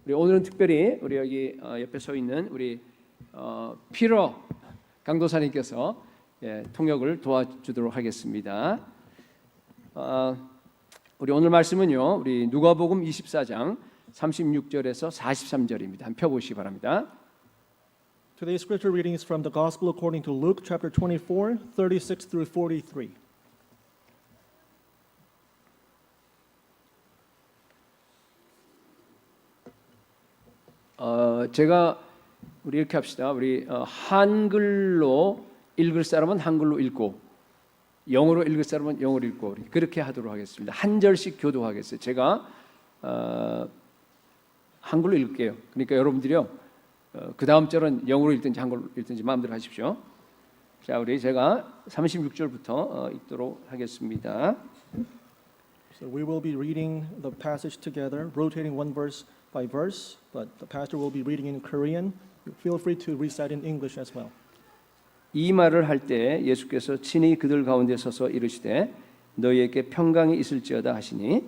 우리 오늘은 특별히 우리 여기 옆에 서 있는 우리 피러 강도사님께서 통역을 도와주도록 하겠습니다. 우리 오늘 말씀은요, 우리 누가복음 24장 36절에서 43절입니다. 한번 펴보시기 바랍니다. Today's scripture reading is from the Gospel according to Luke, chapter 24, 36 through 43. 제가 우리 이렇게 합시다. 우리 한글로 읽을 사람은 한글로 읽고 영어로 읽을 사람은 영어로 읽고 그렇게 하도록 하겠습니다. 한 절씩 교도하겠어요. 제가 한글로 읽을게요. 그러니까 여러분들이요, 그 다음 절은 영어로 읽든지 한글로 읽든지 마음대로 하십시오. 자, 우리 제가 36절부터 읽도록 하겠습니다. So we will be reading the passage together, rotating one verse by verse, but the pastor will be reading in Korean. Feel free to recite in English as well. 이 말을 할 때 예수께서 친히 그들 가운데 서서 이르시되 너희에게 평강이 있을지어다 하시니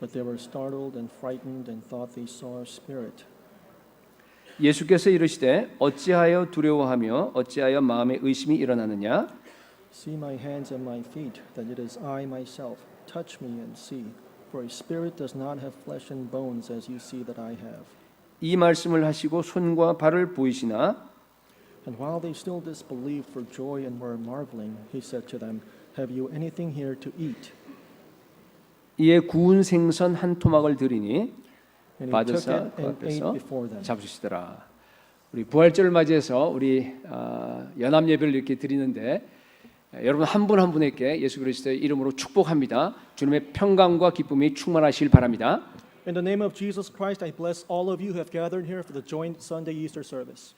But they were startled and frightened and thought they saw a spirit. 예수께서 이르시되 어찌하여 두려워하며 어찌하여 마음에 의심이 일어나느냐 See my hands and my feet, that it is I myself. Touch me and see, for a spirit does not have flesh and bones as you see that I have. 이 말씀을 하시고 손과 발을 보이시나 And while they still disbelieved for joy and were marveling, he said to them, Have you anything here to eat? 이에 구운 생선 한 토막을 드리니 And he took 받으사 it 그 and ate 앞에서 before them. 잡수시더라. 우리 부활절을 맞이해서 우리 연합 예배를 이렇게 드리는데 여러분 한 분 한 분에게 예수 그리스도의 이름으로 축복합니다. 주님의 평강과 기쁨이 충만하시길 바랍니다. In the name of Jesus Christ, I bless all of you who have gathered here for the joint Sunday Easter service.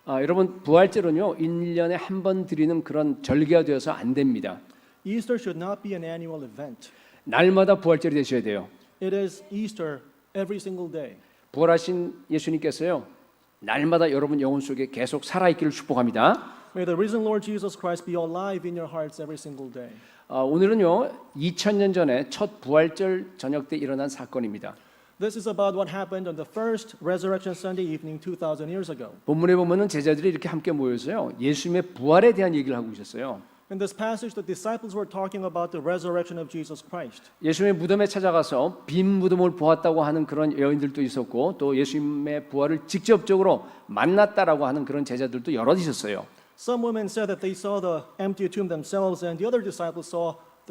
여러분 부활절은요 1년에 한 번 드리는 그런 절기가 되어서 안 됩니다. Easter should not be an annual event. 날마다 부활절이 되셔야 돼요. It is Easter every single day. 부활하신 예수님께서요 날마다 여러분 영혼 속에 계속 살아있기를 축복합니다. May the risen Lord Jesus Christ be alive in your hearts every single day. 오늘은요 2000년 전에 첫 부활절 저녁 때 일어난 사건입니다. This is about what happened on the first Resurrection Sunday evening 2000 years ago. 본문에 보면은 제자들이 이렇게 함께 모여서요 예수님의 부활에 대한 얘기를 하고 있었어요. In this passage, the disciples were talking about the resurrection of Jesus Christ. 예수님의 무덤에 찾아가서 빈 무덤을 보았다고 하는 그런 여인들도 있었고 또 예수님의 부활을 직접적으로 만났다라고 하는 그런 제자들도 여럿 있었어요. Some women said that they saw the empty tomb themselves, and the other disciples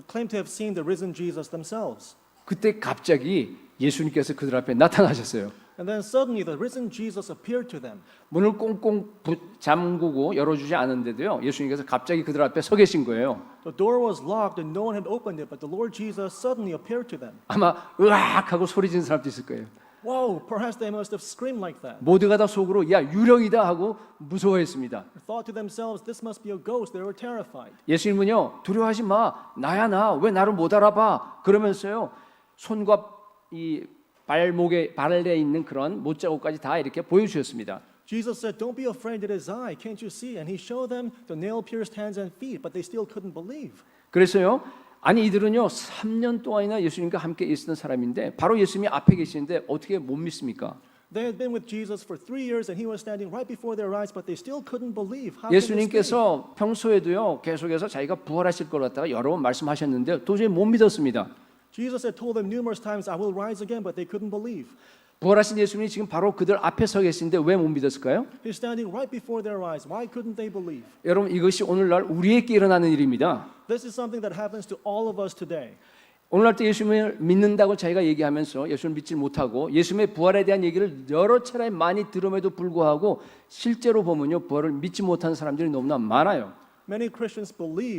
claimed to have seen the risen Jesus themselves. 그때 갑자기 예수님께서 그들 앞에 나타나셨어요. And then suddenly the risen Jesus appeared to them. 문을 꽁꽁 잠그고 열어주지 않은데도요 예수님께서 갑자기 그들 앞에 서 계신 거예요. The door was locked and no one had opened it, but the Lord Jesus suddenly appeared to them. 아마 으악 하고 소리 지는 사람도 있을 거예요. Whoa, perhaps they must have screamed like that. 모두가 다 속으로 야 유령이다 하고 무서워했습니다. They thought to themselves, this must be a ghost. They were terrified. 예수님은요 두려워하지 마 나야 나 왜 나를 못 알아봐 그러면서요 손과 이 발목에 발에 있는 그런 못자국까지 다 이렇게 보여주셨습니다. Jesus said, "Don't be afraid. It is I. Can't you see?" And he showed them the nail-pierced hands and feet, but they still couldn't believe. 그래서요 아니 이들은요 3년 동안이나 예수님과 함께 있었던 사람인데 바로 예수님이 앞에 계시는데 어떻게 못 믿습니까? They had been with Jesus for 3 years, and he was standing right before their eyes, but they still couldn't believe. How can this be? 예수님께서 평소에도요 계속해서 자기가 부활하실 걸 갖다가 여러 번 말씀하셨는데 도저히 못 믿었습니다. Jesus had told them numerous times, "I will rise again," but they couldn't believe. 부활하신 예수님이 지금 바로 그들 앞에 서 계신데 왜 못 믿었을까요? He's standing right before their eyes. Why couldn't they believe? 여러분 이것이 오늘날 우리에게 일어나는 일입니다. This is something that happens to all of us today. 오늘날 때 예수님을 믿는다고 자기가 얘기하면서 예수를 믿지 못하고 예수님의 부활에 대한 얘기를 여러 차례 많이 들음에도 불구하고 실제로 보면요 부활을 믿지 못하는 사람들이 너무나 많아요. Many Christians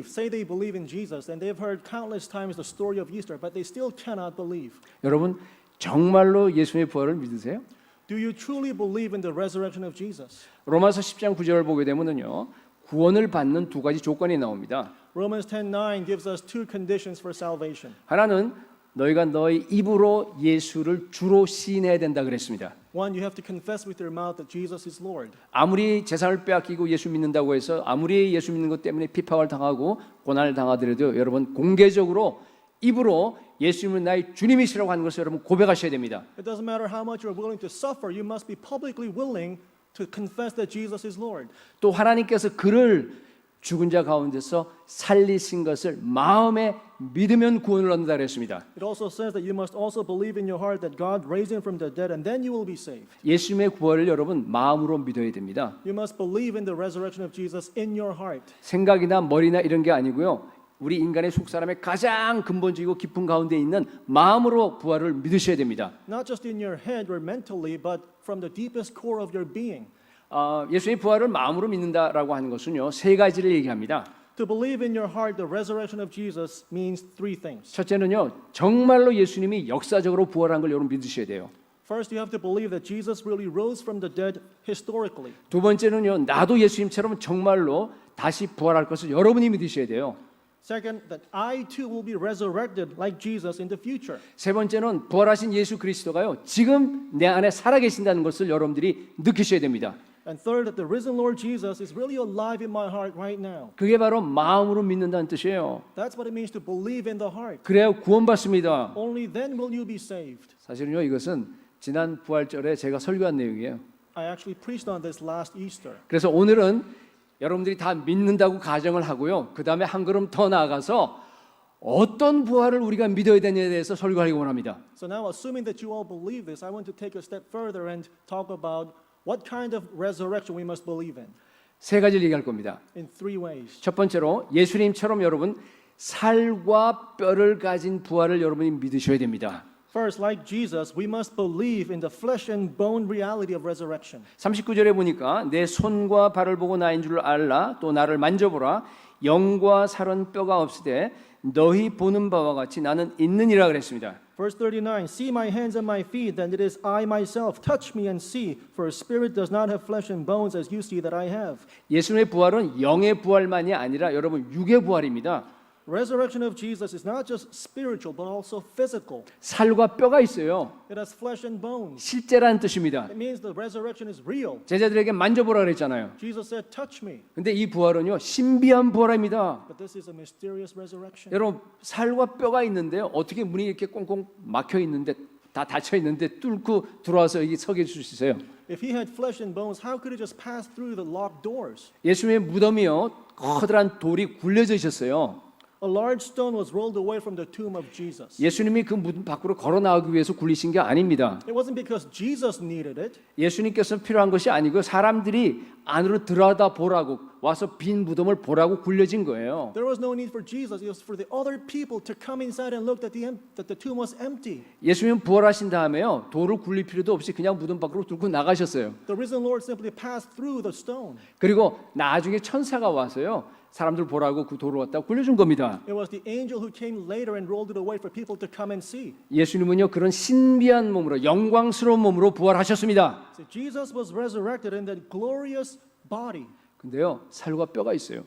say they believe in Jesus, and they've heard countless times the story of Easter, but they still cannot believe. 여러분 정말로 예수님의 부활을 믿으세요? Do you truly believe in the resurrection of Jesus? 로마서 10장 9절을 보게 되면은요 구원을 받는 두 가지 조건이 나옵니다. Romans 10:9 gives us two conditions for salvation. 하나는 너희가 너희 입으로 예수를 주로 시인해야 된다 그랬습니다. One, you have to confess with your mouth that Jesus is Lord. 아무리 재산을 빼앗기고 예수 믿는다고 해서 아무리 예수 믿는 것 때문에 비판을 당하고 고난을 당하더라도 여러분 공개적으로 입으로 예수님은 나의 주님이시라고 하는 것을 여러분 고백하셔야 됩니다. It doesn't matter how much you're willing to suffer, you must be publicly willing to confess that Jesus is Lord. 또 하나님께서 그를 죽은 자 가운데서 살리신 것을 마음에 믿으면 구원을 얻는다 그랬습니다. It also says that you must also believe in your heart that God raised him from the dead, and then you will be saved. 예수님의 구원을 여러분 마음으로 믿어야 됩니다. You must believe in the resurrection of Jesus in your heart. 생각이나 머리나 이런 게 아니고요. 우리 인간의 속사람의 가장 근본적이고 깊은 가운데 있는 마음으로 부활을 믿으셔야 됩니다. Not just in your head or mentally, but from the deepest core of your being. 예수님의 부활을 마음으로 믿는다라고 하는 것은요. 세 가지를 얘기합니다. To believe in your heart the resurrection of Jesus means three things. 첫째는요. 정말로 예수님이 역사적으로 부활한 걸 여러분 믿으셔야 돼요. First, you have to believe that Jesus really rose from the dead historically. 두 번째는요. 나도 예수님처럼 정말로 다시 부활할 것을 여러분이 믿으셔야 돼요. Second, that I too will be resurrected like Jesus in the future. 세 번째는 부활하신 예수 그리스도가요. 지금 내 안에 살아계신다는 것을 여러분들이 느끼셔야 됩니다. And third, that the risen Lord Jesus is really alive in my heart right now. 그게 바로 마음으로 믿는다는 뜻이에요. That's what it means to believe in the heart. 그래야 구원받습니다. Only then will you be saved. 사실은요. 이것은 지난 부활절에 제가 설교한 내용이에요. I actually preached on this last Easter. 그래서 오늘은 여러분들이 다 믿는다고 가정을 하고요. 그 다음에 한 걸음 더 나아가서 어떤 부활을 우리가 믿어야 되느냐에 대해서 설교하기 원합니다. So now, assuming that you all believe this, I want to take a step further and talk about what kind of resurrection we must believe in. 세 가지를 얘기할 겁니다. In three ways. 첫 번째로 예수님처럼 여러분 살과 뼈를 가진 부활을 여러분이 믿으셔야 됩니다. First, like Jesus, we must believe in the flesh and bone reality of resurrection. 39절에 보니까 내 손과 발을 보고 나인 줄 알라 또 나를 만져보라 영과 살은 뼈가 없으되 너희 보는 바와 같이 나는 있느니라 그랬습니다. Verse 39, See my hands and my feet, then it is I myself. Touch me and see, for a spirit does not have flesh and bones as you see that I have. 예수님의 부활은 영의 부활만이 아니라 여러분 육의 부활입니다. Resurrection of Jesus is not just spiritual, but also physical. 살과 뼈가 있어요. It has flesh and bones. 실제라는 뜻입니다. It means the resurrection is real. 제자들에게 만져보라 그랬잖아요. Jesus said, touch me. 근데 이 부활은요 신비한 부활입니다. But this is a mysterious resurrection. 여러분 살과 뼈가 있는데요. 어떻게 문이 이렇게 꽁꽁 막혀 있는데 다 닫혀 있는데 뚫고 들어와서 여기 서게 해줄 수 있어요? If he had flesh and bones, how could he just pass through the locked doors? 예수님의 무덤이요 커다란 돌이 굴려져 있었어요. A large stone was rolled away from the tomb of Jesus. 예수님이 그 무덤 밖으로 걸어 나가기 위해서 굴리신 게 아닙니다. It wasn't because Jesus needed it. 예수님께서 필요한 것이 아니고 사람들이 안으로 들어다 보라고 와서 빈 무덤을 보라고 굴려진 거예요. There was no need for Jesus. It was for the other people to come inside and look that the tomb was empty. 예수님 부활하신 다음에요. 돌을 굴릴 필요도 없이 그냥 무덤 밖으로 뚫고 나가셨어요. The risen Lord simply passed through the stone. 그리고 나중에 천사가 와서요. 사람들 보라고 그 돌을 갖다 굴려준 겁니다. It was the angel who came later and rolled it away for people to come and see. 예수님은요. 그런 신비한 몸으로 영광스러운 몸으로 부활하셨습니다. So Jesus was resurrected in that glorious body. 근데요. 살과 뼈가 있어요.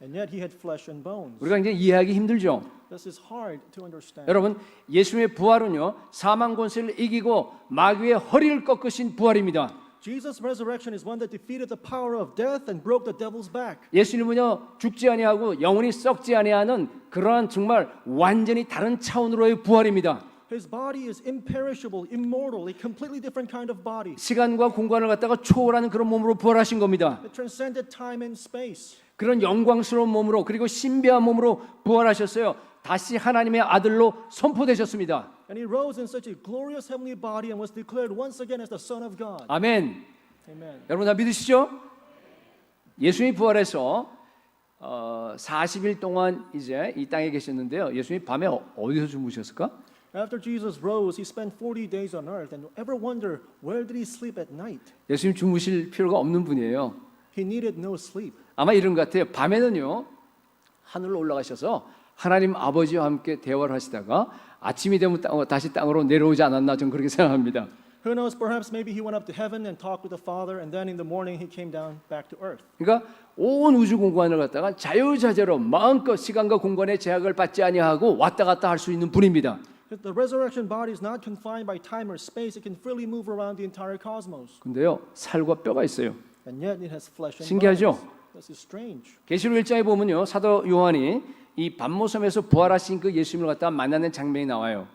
And yet he had flesh and bones. 우리가 이제 이해하기 힘들죠. This is hard to understand. 여러분 예수님의 부활은요. 사망 권세를 이기고 마귀의 허리를 꺾으신 부활입니다. Jesus' resurrection is one that defeated the power of death and broke the devil's back. 예수님은요 죽지 아니하고 영원히 썩지 아니하는 그러한 정말 완전히 다른 차원으로의 부활입니다. His body is imperishable, immortal, a completely different kind of body. 시간과 공간을 갖다가 초월하는 그런 몸으로 부활하신 겁니다. It transcended time and space. 그런 영광스러운 몸으로 그리고 신비한 몸으로 부활하셨어요. 다시 하나님의 아들로 선포되셨습니다. And he rose in such a glorious heavenly body and was declared once again as the Son of God. 아멘. Amen. 여러분 다 믿으시죠? 예수님이 부활해서 40일 동안 이제 이 땅에 계셨는데요. 예수님이 밤에 어디서 주무셨을까? After Jesus rose, he spent 40 days on earth. And ever wonder, where did he sleep at night? 예수님 주무실 필요가 없는 분이에요. He needed no sleep. 아마 이런 것 같아요. 밤에는요. 하늘로 올라가셔서 하나님 아버지와 함께 대화를 하시다가 아침이 되면 다시 땅으로 내려오지 않았나 저는 그렇게 생각합니다. Who knows, perhaps maybe he went up to heaven and talked with the Father, and then in the morning he came down back to earth. 그러니까 온 우주 공간을 갖다가 자유자재로 마음껏 시간과 공간의 제약을 받지 아니하고 왔다 갔다 할 수 있는 분입니다. The resurrection body is not confined by time or space. It can freely move around the entire cosmos. 근데요 살과 뼈가 있어요. And yet it has flesh and 신기하죠? bones. This is strange. 계시록 1장에 보면요, 사도 요한이 이 반모섬에서 부활하신 그 예수님을 갖다 만나는 장면이 나와요.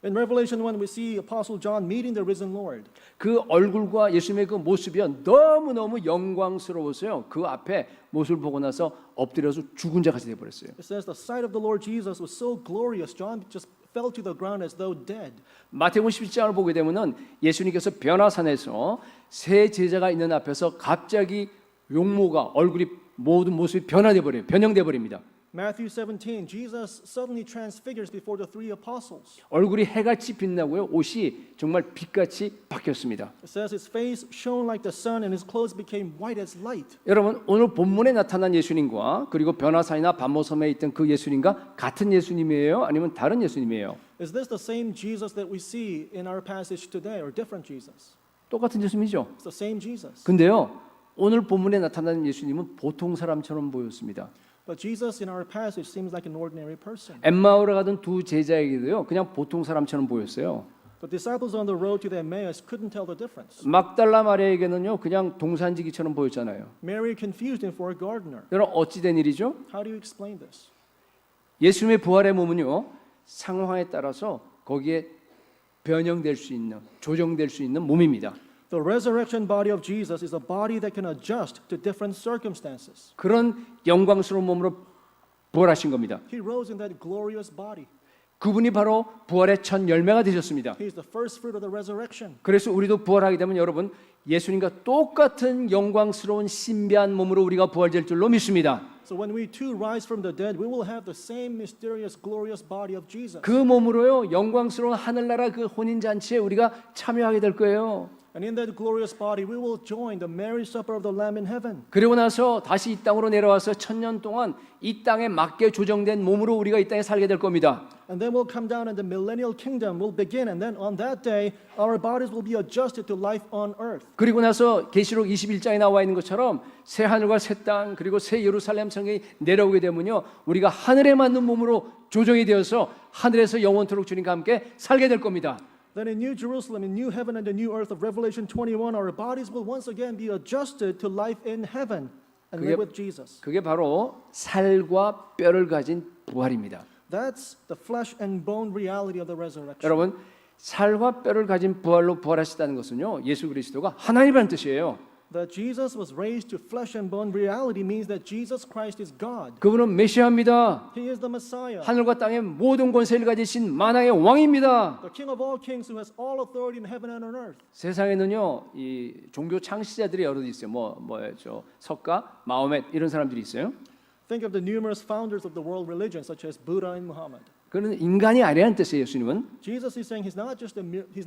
In Revelation 1, we see Apostle John meeting the risen Lord. 그 얼굴과 예수님의 그 모습이 너무너무 영광스러워서요. 그 앞에 모습을 보고 나서 엎드려서 죽은 자 같이 되어버렸어요. It says the sight of the Lord Jesus was so glorious, John just fell to the ground as though dead. 마태복음 17장을 보게 되면은 예수님께서 변화산에서 세 제자가 있는 앞에서 갑자기 용모가 얼굴이 모든 모습이 변형돼 버립니다. Matthew 17, Jesus suddenly transfigures before the three apostles. 얼굴이 해같이 빛나고요. 옷이 정말 빛같이 바뀌었습니다. It says his face shone like the sun and his clothes became white as light. 여러분, 오늘 본문에 나타난 예수님과 그리고 변화산이나 반모섬에 있던 그 예수님과 같은 예수님이에요? 아니면 다른 예수님이에요? Is this the same Jesus that we see in our passage today or different Jesus? 똑같은 예수님이죠. It's the same Jesus. 근데요, 오늘 본문에 나타난 예수님은 보통 사람처럼 보였습니다. But Jesus in our passage seems like an ordinary person. 엠마오를 가던 두 제자에게도요, 그냥 보통 사람처럼 보였어요. The disciples on the road to the Emmaus couldn't tell the difference. 막달라 마리아에게는요, 그냥 동산지기처럼 보였잖아요. Mary confused him for a gardener. 여러분, 어찌 된 일이죠? How do you explain this? 예수님의 부활의 몸은요, 상황에 따라서 거기에 변형될 수 있는, 조정될 수 있는 몸입니다. The resurrection body of Jesus is a body that can adjust to different circumstances. 그런 영광스러운 몸으로 부활하신 겁니다. He rose in that glorious body. 그분이 바로 부활의 첫 열매가 되셨습니다. He is the first fruit of the resurrection. 그래서 우리도 부활하게 되면 여러분, 예수님과 똑같은 영광스러운 신비한 몸으로 우리가 부활될 줄로 믿습니다. So when we too rise from the dead, we will have the same mysterious, glorious body of Jesus. 그 몸으로요, 영광스러운 하늘나라 그 혼인잔치에 우리가 참여하게 될 거예요. And in that glorious body, we will join the marriage supper of the Lamb in heaven. 그리고 나서 다시 이 땅으로 내려와서 1000년 동안 이 땅에 맞게 조정된 몸으로 우리가 이 땅에 살게 될 겁니다. And then we'll come down and the millennial kingdom will begin. And then on that day, our bodies will be adjusted to life on earth. 그리고 나서 계시록 21장에 나와 있는 것처럼 새 하늘과 새 땅 그리고 새 예루살렘 성경이 내려오게 되면요, 우리가 하늘에 맞는 몸으로 조정이 되어서 하늘에서 영원토록 주님과 함께 살게 될 겁니다. Then in New Jerusalem, in new heaven and the new earth of Revelation 21, our bodies will once again be adjusted to life in heaven and live with Jesus. 그게 바로 살과 뼈를 가진 부활입니다. That's the flesh and bone reality of the resurrection. 여러분, 살과 뼈를 가진 부활로 부활하시다는 것은요, 예수 그리스도가 하나님이라는 뜻이에요. That Jesus was raised to flesh and bone reality means that Jesus Christ is God. 그분은 메시아입니다. He is the Messiah, 하늘과 땅의 모든 권세를 가지신 만왕의 왕입니다. the King of all kings who has all authority in heaven and on earth. 세상에는요, 이 종교 창시자들이 여러 있어요. 뭐죠? 석가, 마호멧 이런 사람들이 있어요. Think of the numerous founders of the world religion, such as Buddha and Muhammad. 그는 인간이 아니라는 뜻이에요. 예수님은 Jesus is saying he's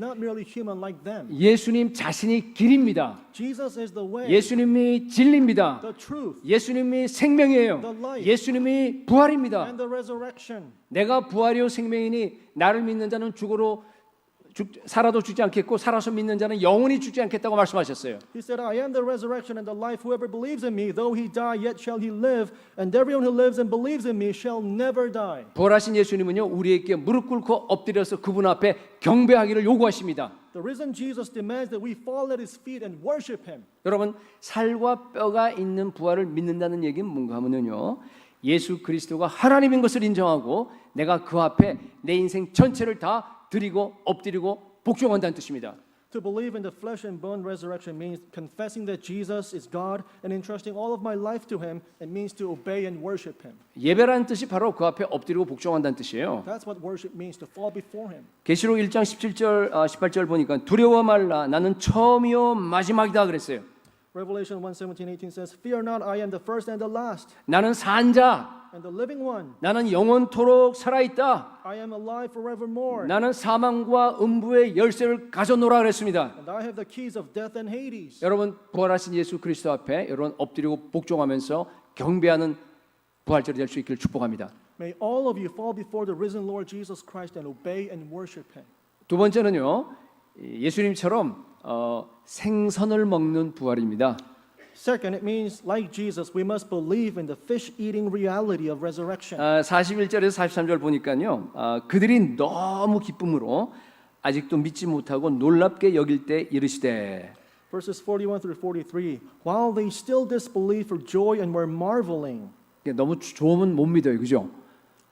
not merely human like them. 예수님 자신이 길입니다. Jesus is the way, 예수님이 진리입니다. the truth, 예수님이 생명이에요. the life, 예수님이 부활입니다. and the resurrection. 내가 부활이요 생명이니 나를 믿는 자는 살아도 죽지 않겠고 살아서 믿는 자는 영원히 죽지 않겠다고 말씀하셨어요. He said, I am the resurrection and the life. Whoever believes in me, though he die, yet shall he live. And everyone who lives and believes in me shall never die. 부활하신 예수님은요, 우리에게 무릎 꿇고 엎드려서 그분 앞에 경배하기를 요구하십니다. The risen Jesus demands that we fall at his feet and worship him. 여러분, 살과 뼈가 있는 부활을 믿는다는 얘기는 뭔가 하면요, 예수 그리스도가 하나님인 것을 인정하고 내가 그 앞에 내 인생 전체를 다 드리고 엎드리고 복종한다는 뜻입니다. To believe in the flesh and bone resurrection means confessing that Jesus is God and entrusting all of my life to him. It means to obey and worship him. 예배라는 뜻이 바로 그 앞에 엎드리고 복종한다는 뜻이에요. That's what worship means, to fall before him. 계시록 1장 18절 보니까 두려워 말라 나는 처음이요 마지막이다 그랬어요. Revelation 1:17-18 says, Fear not, I am the first and the last, 나는 산 자, and the living one. 나는 영원토록 살아있다. I am alive forevermore. 나는 사망과 음부의 열쇠를 가져노라 그랬습니다. And I have the keys of death and Hades. 여러분, 부활하신 예수 그리스도 앞에 여러분 엎드리고 복종하면서 경배하는 부활절이 될 수 있기를 축복합니다. May all of you fall before the risen Lord Jesus Christ and obey and worship him. 두 번째는요, 예수님처럼 생선을 먹는 부활입니다. Second, it means, like Jesus, we must believe in the fish-eating reality of resurrection. 41절에서 43절 보니까요, 그들이 너무 기쁨으로 아직도 믿지 못하고 놀랍게 여길 때 이르시되. Verses 41 through 43. While they still disbelieved for joy and were marveling. 너무 좋으면 못 믿어요, 그죠?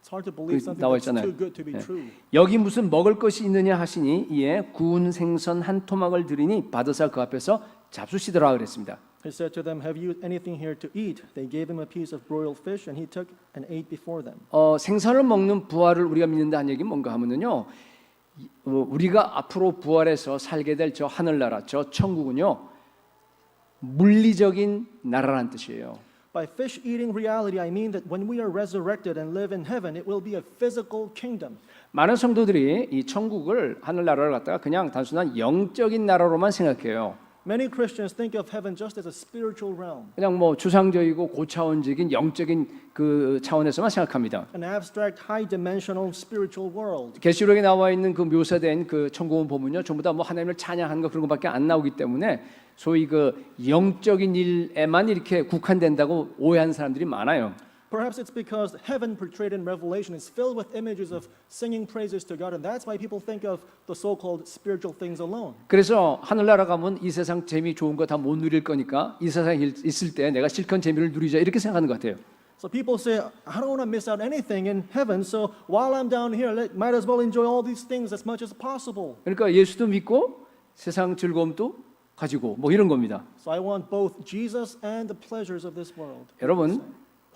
It's hard to believe something 나와 that's 있잖아요. too good to be true. 여기 무슨 먹을 것이 있느냐 하시니 이에 구운 생선 한 토막을 드리니 받으사 그 앞에서 잡수시더라 그랬습니다. He said to them, "Have you anything here to eat?" They gave him a piece of broiled fish, and he took and ate before them. 생선을 먹는 부활을 우리가 믿는다는 얘기 뭔가 하면은요, 우리가 앞으로 부활해서 살게 될 저 하늘나라, 저 천국은요, 물리적인 나라란 뜻이에요. By fish eating reality, I mean that when we are resurrected and live in heaven, it will be a physical kingdom. 많은 성도들이 이 천국을 하늘나라를 갖다가 그냥 단순한 영적인 나라로만 생각해요. Many Christians think of heaven just as a spiritual realm, 그냥 뭐 추상적이고 고차원적인 영적인 그 차원에서만 생각합니다. an abstract, high-dimensional spiritual world. 계시록에 나와 있는 그 묘사된 그 천국은 보면요, 전부 다 뭐 하나님을 찬양하는 거 그런 것밖에 안 나오기 때문에 소위 그 영적인 일에만 이렇게 국한된다고 오해하는 사람들이 많아요. Perhaps it's because heaven portrayed in Revelation is filled with images of singing praises to God, and that's why people think of the so-called spiritual things alone. 그래서 하늘나라 가면 이 세상 재미 좋은 거 다 못 누릴 거니까 이 세상에 있을 때 내가 실컷 재미를 누리자 이렇게 생각하는 것 같아요. So people say, I don't want to miss out anything in heaven, so while I'm down here, might as well enjoy all these things as much as possible. 그러니까 예수도 믿고 세상 즐거움도 가지고 뭐 이런 겁니다. So I want both Jesus and the pleasures of this world. 여러분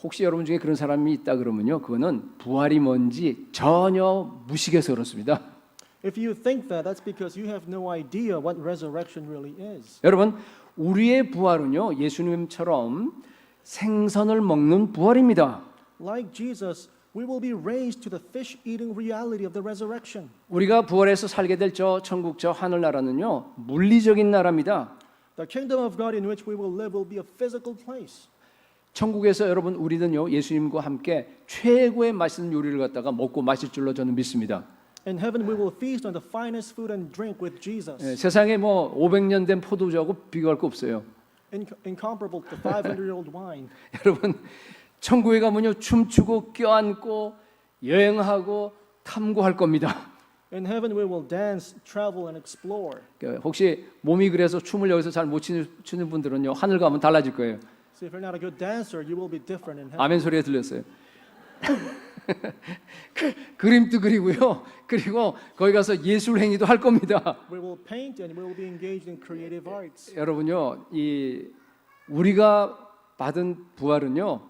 혹시 여러분 중에 그런 사람이 있다 그러면요, 그거는 부활이 뭔지 전혀 무식해서 그렇습니다. If you think that, that's because you have no idea what resurrection really is. 여러분 우리의 부활은요, 예수님처럼 생선을 먹는 부활입니다. Like Jesus, we will be raised to the fish-eating reality of the resurrection. 우리가 부활해서 살게 될 저 천국, 저 하늘나라는요, 물리적인 나라입니다. The kingdom of God in which we will live will be a physical place. 천국에서 여러분 우리는요, 예수님과 함께 최고의 맛있는 요리를 갖다가 먹고 마실 줄로 저는 믿습니다. In heaven, we will feast on the finest food and drink with Jesus. 세상에 뭐 500년 된 포도주하고 비교할 거 없어요. Incomparable to 500-year-old wine. 여러분 천국에 가면요, 춤추고 껴안고 여행하고 탐구할 겁니다. In heaven, we will dance, travel, and explore. 혹시 몸이 그래서 춤을 여기서 잘 못 추는 분들은요, 하늘 가면 달라질 거예요. So if you're not a good dancer, you will be different in heaven. 아멘 소리가 들렸어요. 그림도 그리고요. 그리고 거기 가서 예술 행위도 할 겁니다. We will paint and we will be engaged in creative arts. 여러분요, 이 우리가 받은 부활은요,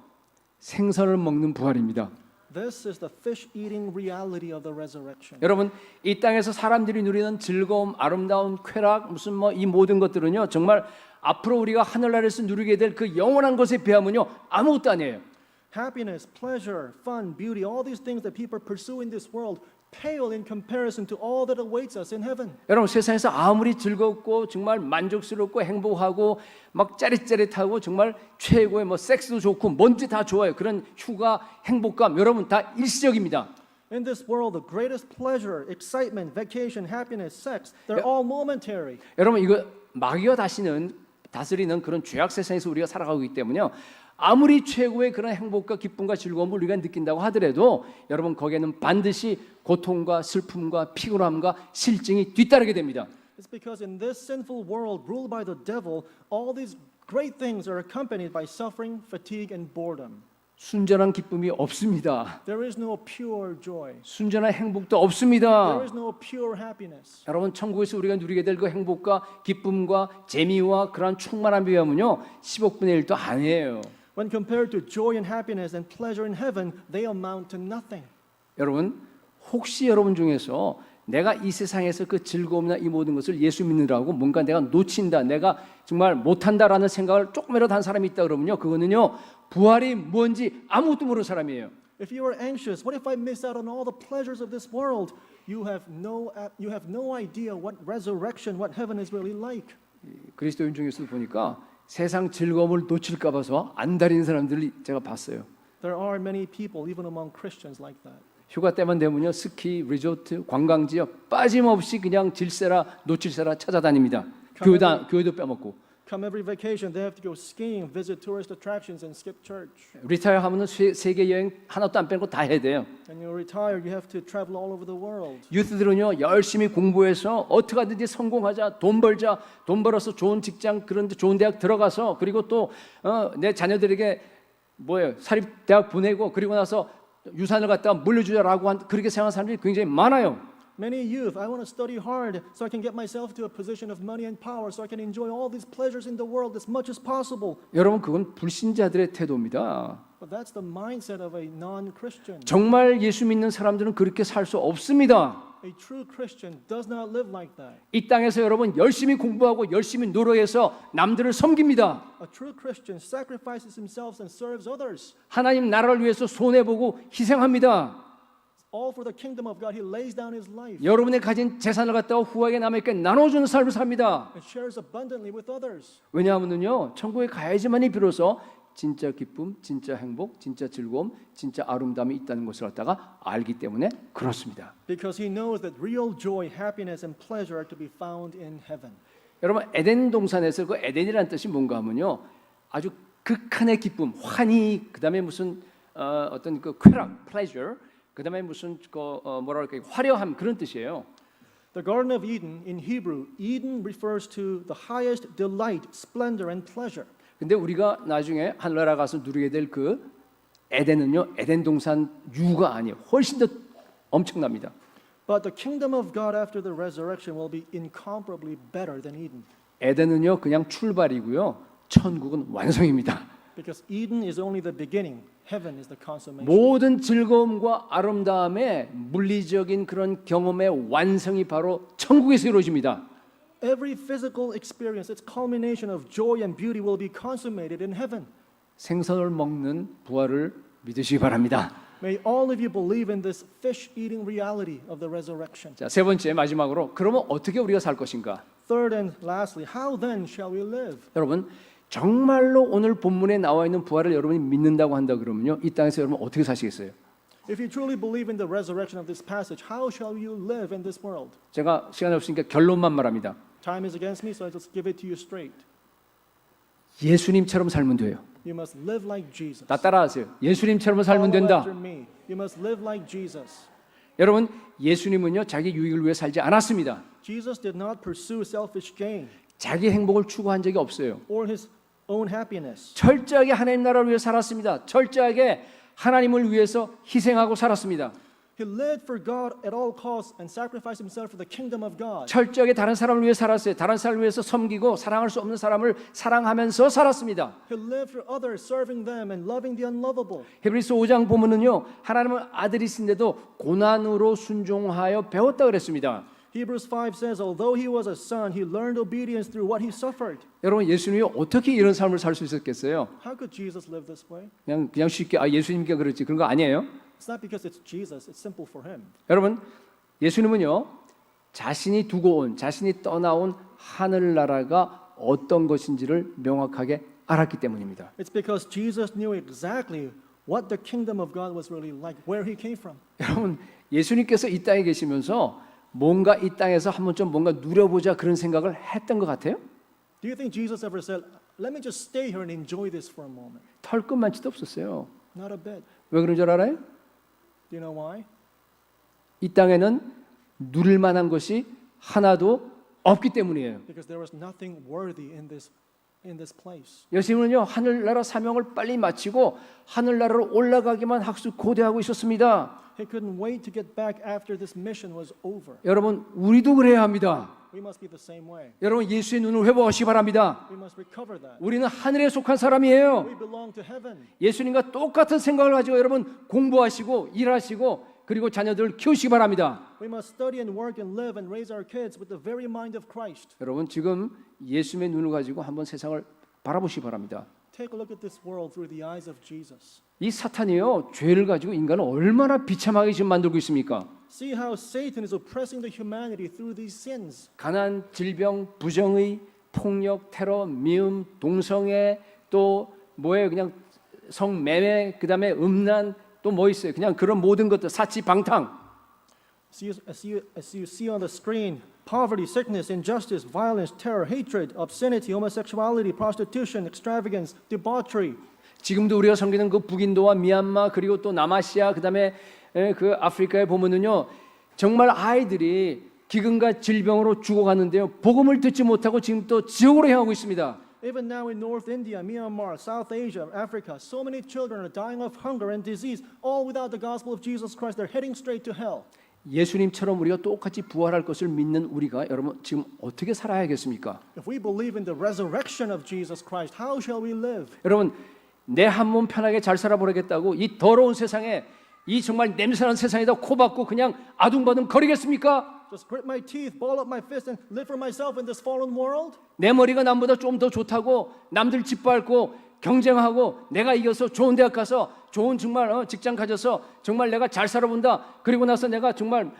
생선을 먹는 부활입니다. This is the fish-eating reality of the resurrection. 여러분 이 땅에서 사람들이 누리는 즐거움, 아름다운 쾌락, 무슨 뭐 이 모든 것들은요, 정말 앞으로 우리가 하늘나라에서 누리게 될 그 영원한 것에 비하면요, 아무것도 아니에요. Happiness, pleasure, fun, beauty, all these things that people pursue in this world pale in comparison to all that awaits us in heaven. 여러분 세상에서 아무리 즐겁고 정말 만족스럽고 행복하고 막 짜릿짜릿하고 정말 최고의 뭐 섹스도 좋고 뭔지 다 좋아요. 그런 휴가, 행복감 여러분 다 일시적입니다. In this world, the greatest pleasure, excitement, vacation, happiness, sex, they're all momentary. 여러분 이거 마귀가 다스리는 그런 죄악 세상에서 우리가 살아가고 있기 때문에요. 아무리 최고의 그런 행복과 기쁨과 즐거움을 우리가 느낀다고 하더라도 여러분 거기에는 반드시 고통과 슬픔과 피곤함과 실증이 뒤따르게 됩니다. It's because in this sinful world ruled by the devil, all these great things are accompanied by suffering, fatigue, and boredom. 순전한 기쁨이 없습니다. There is no pure joy. 순전한 행복도 없습니다. There is no pure happiness. 여러분 천국에서 우리가 누리게 될 그 행복과 기쁨과 재미와 그러한 충만함에 비하면요 10억분의 1도 아니에요. When compared to joy and happiness and pleasure in heaven, they amount to nothing. 여러분 혹시 여러분 중에서 내가 이 세상에서 그 즐거움이나 이 모든 것을 예수 믿느라고 뭔가 내가 놓친다, 내가 정말 못한다라는 생각을 조금이라도 한 사람이 있다 그러면요, 그거는요 부활이 뭔지 아무것도 모르는 사람이에요. If you are anxious, what if I miss out on all the pleasures of this world? You have no idea what resurrection, what heaven is really like. 그리스도인 중에서도 보니까 세상 즐거움을 놓칠까 봐서 안달인 사람들을 제가 봤어요. There are many people, even among Christians, like that. 휴가 때만 되면요 스키, 리조트, 관광지역 빠짐없이 그냥 질세라 놓칠세라 찾아다닙니다. 교회도 빼먹고. Come every vacation, they have to go skiing, visit tourist attractions, and skip church. 리타이어 하면은 세계 여행 하나도 안 빼고 다 해야 돼요. And you retire, you have to travel all over the world. 유스들은요 열심히 공부해서 어떻게 하든지 성공하자, 돈 벌자, 돈 벌어서 좋은 직장 그런데 좋은 대학 들어가서 그리고 또 내 자녀들에게 뭐예요 사립 대학 보내고 그리고 나서 유산을 갖다가 물려주자라고 그렇게 생각하는 사람들이 굉장히 많아요. Many youth, I want to study hard so I can get myself to a position of money and power so I can enjoy all these pleasures in the world as much as possible. 여러분 그건 불신자들의 태도입니다. But that's the mindset of a non-Christian. 정말 예수 믿는 사람들은 그렇게 살 수 없습니다. A true Christian does not live like that. 이 땅에서 여러분 열심히 공부하고 열심히 노력해서 남들을 섬깁니다. A true Christian sacrifices himself and serves others. 하나님 나라를 위해서 손해보고 희생합니다. All for the kingdom of God. He lays down his life 여러분의 가진 재산을 갖다가 후하게 남에게 나눠주는 삶을 삽니다. and shares abundantly with others. 왜냐하면요 천국에 가야지만이 비로소 진짜 기쁨, 진짜 행복, 진짜 즐거움, 진짜 아름다움이 있다는 것을 갖다가 알기 때문에 그렇습니다. Because he knows that real joy, happiness, and pleasure are to be found in heaven. 여러분 에덴 동산에서 그 에덴이라는 뜻이 뭔가 하면요 아주 극한의 기쁨, 환희, 그다음에 무슨 어떤 그 쾌락, pleasure, 그다음에 무슨 뭐라 그럴까 화려함 그런 뜻이에요. The Garden of Eden in Hebrew, Eden refers to the highest delight, splendor, and pleasure. 근데 우리가 나중에 하늘나라 가서 누리게 될 그 에덴은요 에덴 동산 유가 아니에요. 훨씬 더 엄청납니다. But the kingdom of God after the resurrection will be incomparably better than Eden. 에덴은요 그냥 출발이고요. 천국은 완성입니다. Because Eden is only the beginning. Heaven is the consummation. 모든 즐거움과 아름다움의 물리적인 그런 경험의 완성이 바로 천국에서 이루어집니다. Every physical experience, its culmination of joy and beauty will be consummated in heaven. 생선을 먹는 부활을 믿으시기 바랍니다. May all of you believe in this fish-eating reality of the resurrection. 자, 세 번째 마지막으로 그러면 어떻게 우리가 살 것인가? Third and lastly, how then shall we live? 여러분 정말로 오늘 본문에 나와 있는 부활을 여러분이 믿는다고 한다 그러면요 이 땅에서 여러분 어떻게 사시겠어요? If you truly believe in the resurrection of this passage, how shall you live in this world? 제가 시간이 없으니까 결론만 말합니다. Time is against me, so I just give it to you straight. 예수님처럼 살면 돼요. You must live like Jesus. 나 따라하세요. 예수님처럼 살면 Follow 된다. after me. You must live like Jesus. 여러분 예수님은요 자기 유익을 위해 살지 않았습니다. Jesus did not pursue selfish gain 자기 행복을 추구한 적이 없어요. or his own happiness. 철저하게 하나님 나라를 위해 살았습니다. 철저하게 하나님을 위해서 희생하고 살았습니다. He lived for God at all costs and sacrificed himself for the kingdom of God. 철저하게 다른 사람을 위해 살았어요. 다른 사람을 위해서 섬기고 사랑할 수 없는 사람을 사랑하면서 살았습니다. He lived for others, serving them and loving the unlovable. 히브리서 5장 보면은요. 하나님은 아들이신데도 고난으로 순종하여 배웠다 그랬습니다. Hebrews 5 says, although he was a son, he learned obedience through what he suffered. 여러분 예수님이 어떻게 이런 삶을 살 수 있었겠어요? How could Jesus live this way? 그냥 쉽게 예수님께 그렇지 그런 거 아니에요. It's not because it's Jesus, it's simple for him. 여러분 예수님은요 자신이 두고 온 자신이 떠나온 하늘나라가 어떤 것인지를 명확하게 알았기 때문입니다. It's because Jesus knew exactly what the kingdom of God was really like, where he came from. 여러분 예수님께서 이 땅에 계시면서 뭔가 이 땅에서 한번 좀 뭔가 누려보자 그런 생각을 했던 것 같아요? Do you think Jesus ever said, let me just stay here and enjoy this for a moment? 털끝만치도 없었어요. Not a bit. 왜 그런 줄 알아요? Do you know why? 이 땅에는 누릴 만한 것이 하나도 없기 때문이에요. Because there was nothing worthy in this place. 예수님은요 하늘나라 사명을 빨리 마치고 하늘나라로 올라가기만 학수 고대하고 있었습니다. He couldn't wait to get back after this mission was over. 여러분 우리도 그래야 합니다. We must be the same way. 여러분 예수의 눈을 회복하시기 바랍니다. We must recover that. 우리는 하늘에 속한 사람이에요. We belong to heaven. 예수님과 똑같은 생각을 가지고 여러분 공부하시고 일하시고 그리고 자녀들을 키우시기 바랍니다. We must study and work and live and raise our kids with the very mind of Christ. 여러분 지금 예수님의 눈을 가지고 한번 세상을 바라보시기 바랍니다. Take a look at this world through the eyes of Jesus. 이 사탄이요 죄를 가지고 인간을 얼마나 비참하게 지금 만들고 있습니까? See how Satan is oppressing the humanity through these sins. 가난, 질병, 부정의, 폭력, 테러, 미움, 동성애 또 뭐예요? 그냥 성매매 그다음에 음란 또 뭐 있어요? 그냥 그런 모든 것들 사치방탕. As you see on the screen, poverty, sickness, injustice, violence, terror, hatred, obscenity, homosexuality, prostitution, extravagance, debauchery. 지금도 우리가 섬기는 그 북인도와 미얀마 그리고 또 남아시아 그다음에 그 아프리카에 보면은요 정말 아이들이 기근과 질병으로 죽어가는데요 복음을 듣지 못하고 지금 또 지옥으로 향하고 있습니다. Even now in North India, Myanmar, South Asia, Africa, so many children are dying of hunger and disease, all without the gospel of Jesus Christ. They're heading straight to hell. 예수님처럼 우리가 똑같이 부활할 것을 믿는 우리가 여러분 지금 어떻게 살아야겠습니까? If we believe in the resurrection of Jesus Christ, how shall we live? 여러분 내 한 몸 편하게 잘 살아보겠다고 이 더러운 세상에 이 정말 냄새나는 세상에다 코박고 그냥 아둥바둥 거리겠습니까? Just grit my teeth, ball up my fist, and live for myself in this fallen world? 내 머리가 남보다 좀 더 좋다고 남들 짓밟고 경쟁하고 내가 이겨서 좋은 대학 가서 좋은 정말 직장 가져서 정말 내가 잘 살아본다. 그리고 나서 내가 정말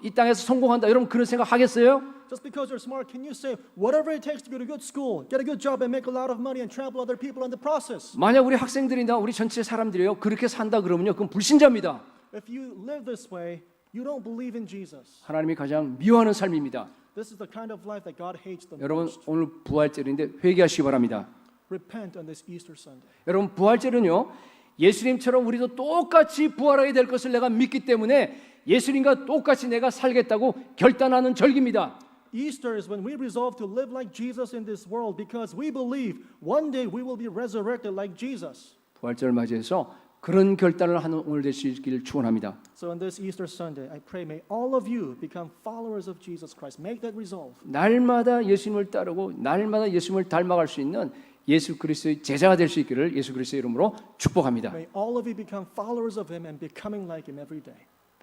이 땅에서 성공한다. 여러분 그런 생각 하겠어요? Just because you're smart, can you say whatever it takes to go to good school, get a good job, and make a lot of money, and trample other people in the process? 만약 우리 학생들이나 우리 전체 사람들이요 그렇게 산다 그러면요 그건 불신자입니다. If you live this way, you don't believe in Jesus. 하나님이 가장 미워하는 삶입니다. This is the kind of life that God hates the 여러분 most. 오늘 부활절인데 회개하시기 바랍니다. Repent on this Easter Sunday. 여러분 부활절은요 예수님처럼 우리도 똑같이 부활하게 될 것을 내가 믿기 때문에 예수님과 똑같이 내가 살겠다고 결단하는 절기입니다. Easter is when we resolve to live like Jesus in this world because we believe one day we will be resurrected like Jesus. 부활절을 맞이해서 그런 결단을 하는 오늘 되시길 축원합니다. So on this Easter Sunday, I pray may all of you become followers of Jesus Christ. Make that resolve. 날마다 예수님을 따르고 날마다 예수님을 닮아갈 수 있는 예수 그리스도의 제자가 될 수 있기를 예수 그리스도의 이름으로 축복합니다. May all of you become followers of Him and becoming like Him every day.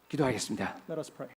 기도하겠습니다. Let us pray.